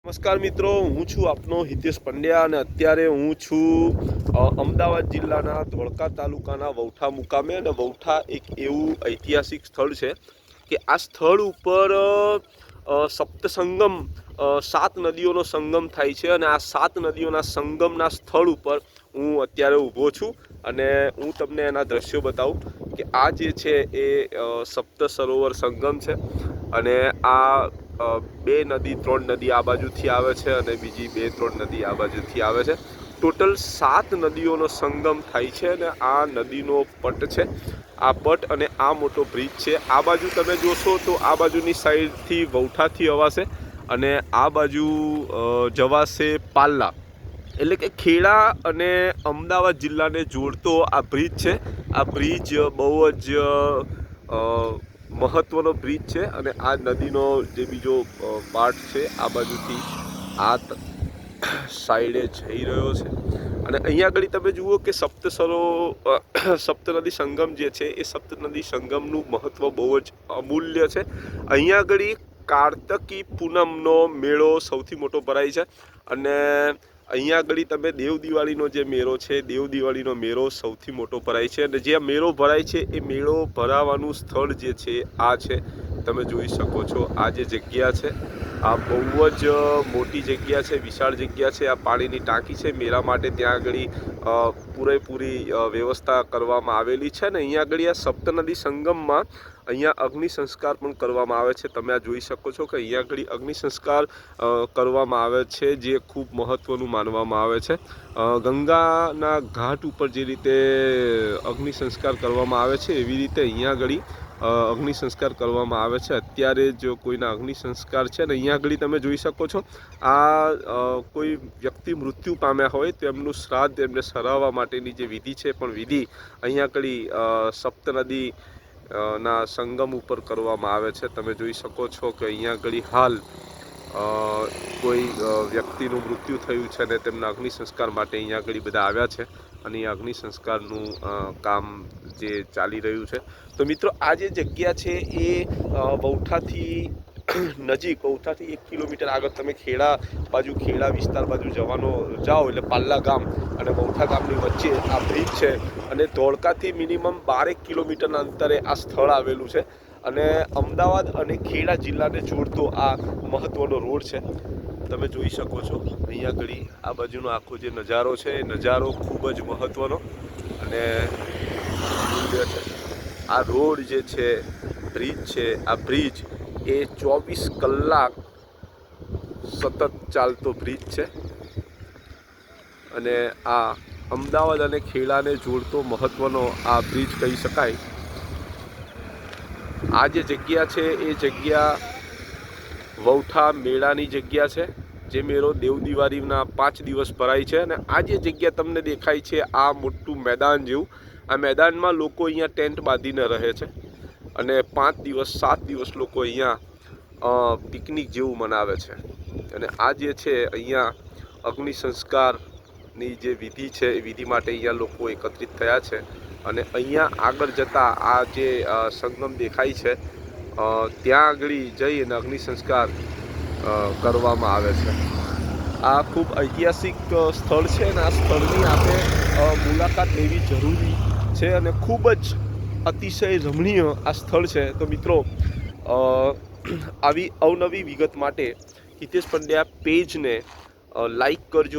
નમસ્કાર મિત્રો, હું છું આપનો હિતેશ પંડ્યા અને અત્યારે હું છું અમદાવાદ જિલ્લાના ધોળકા તાલુકાના વૌઠા મુકામે. અને વૌઠા એક એવું ઐતિહાસિક સ્થળ છે કે આ સ્થળ ઉપર સપ્તસંગમ 7 નદીઓનો સંગમ થાય છે અને આ 7 નદીઓના સંગમના સ્થળ ઉપર હું અત્યારે ઊભો છું અને હું તમને એના દ્રશ્યો બતાવું કે આ જે છે એ સપ્ત સરોવર સંગમ છે અને આ 2 નદી 3 નદી આ બાજુથી આવે છે અને બીજી 2-3 નદી આ બાજુથી આવે છે. ટોટલ 7 નદીઓનો સંગમ થાય છે અને આ નદીનો પટ છે. આ પટ અને આ મોટો બ્રિજ છે. આ બાજુ તમે જોશો તો આ બાજુની સાઈડથી વૌઠાથી અવાશે અને આ બાજુ જવાશે પાલ્લા, એટલે કે ખેડા અને અમદાવાદ જિલ્લાને જોડતો આ બ્રિજ છે. આ બ્રિજ બહુ જ મહત્વનો બ્રિજ છે અને આ નદીનો જે બીજો પાર્ટ છે આ બાજુથી આ સાઈડે જઈ રહ્યો છે. અને અહીંયા આગળ તમે જુઓ કે સપ્તનદી સંગમ જે છે એ સપ્તનદી સંગમનું મહત્વ બહુ જ અમૂલ્ય છે. અહીંયા આગળ કાર્તકી પૂનમનો મેળો સૌથી મોટો ભરાય છે અને અહીંયા આગળ તમે દેવ દિવાળીનો જે મેળો છે, દેવ દિવાળીનો મેળો સૌથી મોટો ભરાય છે. અને જે મેળો ભરાય છે એ મેળો ભરાવાનું સ્થળ જે છે આ છે, તમે જોઈ શકો છો. આ જે જગ્યા છે આ બહુ જ મોટી જગ્યા છે, વિશાળ જગ્યા છે. આ પાણીની ટાંકી છે મેળા માટે, ત્યાં આગળ પૂરેપૂરી વ્યવસ્થા કરવામાં આવેલી છે. અને અહીંયા આગળ આ સપ્તનદી સંગમમાં અહીંયા અગ્નિ સંસ્કાર પણ કરવામાં આવે છે. તમે આ જોઈ શકો છો કે અહીંયા આગળ અગ્નિ સંસ્કાર કરવામાં આવે છે, જે ખૂબ મહત્ત્વનું માનવામાં આવે છે. ગંગાના ઘાટ ઉપર જે રીતે અગ્નિ સંસ્કાર કરવામાં આવે છે એવી રીતે અહીંયા આગળ અગ્નિ સંસ્કાર કરવામાં આવે છે. અત્યારે જો કોઈના અગ્નિ સંસ્કાર છે ને અહીંયા આગળ તમે જોઈ શકો છો, આ કોઈ વ્યક્તિ મૃત્યુ પામ્યા હોય તો એમનું શ્રાદ્ધ એમને સરાવવા માટેની જે વિધિ છે પણ વિધિ અહીંયા આગળ સપ્તનદી ના સંગમ ઉપર કરવામાં આવે છે. તમે જોઈ શકો છો કે અહીંયા આગળ હાલ કોઈ વ્યક્તિનું મૃત્યુ થયું છે અને તેમના અગ્નિ સંસ્કાર માટે અહીંયા આગળ બધા આવ્યા છે અને એ અગ્નિ સંસ્કારનું કામ જે ચાલી રહ્યું છે. તો મિત્રો આ જે જગ્યા છે એ વૌઠાથી નજીક, વૌઠાથી 1 કિલોમીટર આગળ તમે ખેડા વિસ્તાર બાજુ જાઓ એટલે પાલ્લા ગામ અને વૌઠા ગામની વચ્ચે આ બ્રિજ છે અને ધોળકાથી મિનિમમ 12 કિલોમીટરના અંતરે આ સ્થળ આવેલું છે અને અમદાવાદ અને ખેડા જિલ્લાને જોડતો આ મહત્વનો રોડ છે. તમે જોઈ શકો છો અહીંયા આગળ આ બાજુનો આખો જે નજારો છે એ નજારો ખૂબ જ મહત્વનો અને મૂલ્ય છે. આ રોડ જે છે, બ્રિજ છે, આ બ્રિજ એ 24 કલાક સતત ચાલતો બ્રિજ છે અને આ અમદાવાદ અને ખેડાને જોડતો મહત્વનો આ બ્રિજ કહી શકાય. આ જે જગ્યા છે એ જગ્યા વૌઠા મેળાની જગ્યા છે, જે મેળો દેવ દિવાળીના 5 દિવસ ભરાય છે. અને આ જે જગ્યા તમને દેખાય છે આ મોટું મેદાન જેવું, આ મેદાનમાં લોકો અહીંયા ટેન્ટ બાંધીને રહે છે અને 5 દિવસ 7 દિવસ લોકો અહીંયા પિકનિક જેવું મનાવે છે. અને આ જે છે અહીંયા અગ્નિ સંસ્કારની જે વિધિ છે એ વિધિ માટે અહીંયા લોકો એકત્રિત થયા છે અને અહીંયા આગળ જતાં આ જે સંગમ દેખાય છે ત્યાં આગળ જઈ અને અગ્નિ સંસ્કાર કરવામાં આવે છે. આ ખૂબ ઐતિહાસિક સ્થળ છે અને આ સ્થળની આપણે મુલાકાત લેવી જરૂરી છે અને ખૂબ જ અતિશય રમણીય આ સ્થળ છે. તો મિત્રો આવી અવનવી વિગત માટે હિતેશ પંડ્યા પેજને લાઈક કરજો.